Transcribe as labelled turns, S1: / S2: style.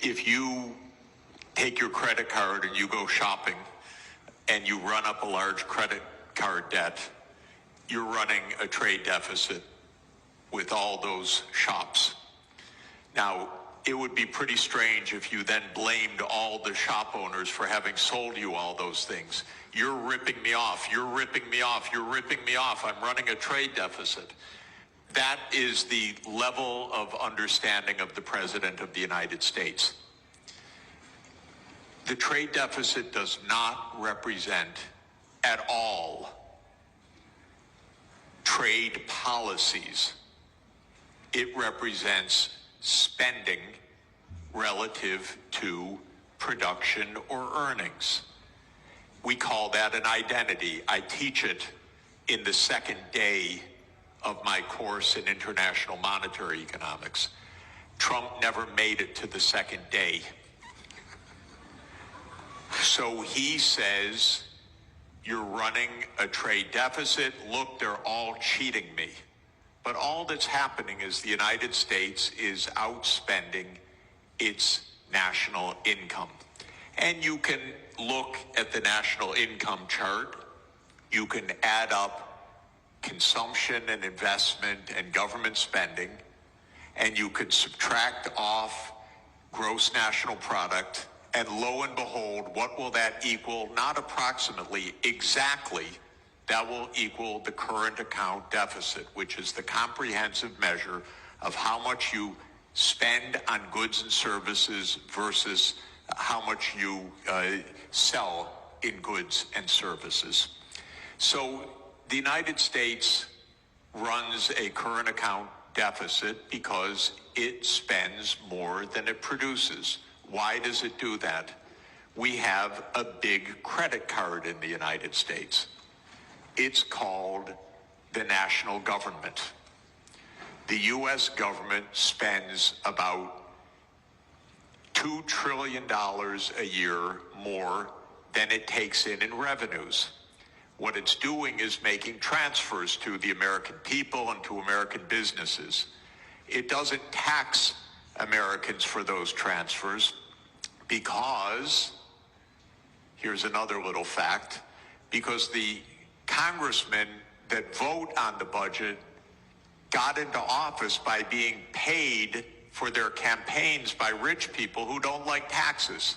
S1: If you take your credit card and you go shopping and you run up a large credit card debt, you're running a trade deficit with all those shops. Now, it would be pretty strange if you then blamed all the shop owners for having sold you all those things. You're ripping me off, you're ripping me off, you're ripping me off, I'm running a trade deficit. That is the level of understanding of the President of the United States. The trade deficit does not represent at all trade policies. It represents spending relative to production or earnings. We call that an identity. I teach it in the second day of my course in international monetary economics. Trump never made it to the second day. So he says, you're running a trade deficit. Look, they're all cheating me. But all that's happening is the United States is outspending its national income. And you can look at the national income chart. You can add up consumption and investment and government spending, and you could subtract off gross national product, and lo and behold, what will that equal? Not approximately, exactly. That will equal the current account deficit, which is the comprehensive measure of how much you spend on goods and services versus how much you sell in goods and services. So the United States runs a current account deficit because it spends more than it produces. Why does it do that? We have a big credit card in the United States. It's called the national government. The U.S. government spends about $2 trillion a year more than it takes in revenues. What it's doing is making transfers to the American people and to American businesses. It doesn't tax Americans for those transfers because, here's another little fact, because the congressmen that vote on the budget got into office by being paid for their campaigns by rich people who don't like taxes.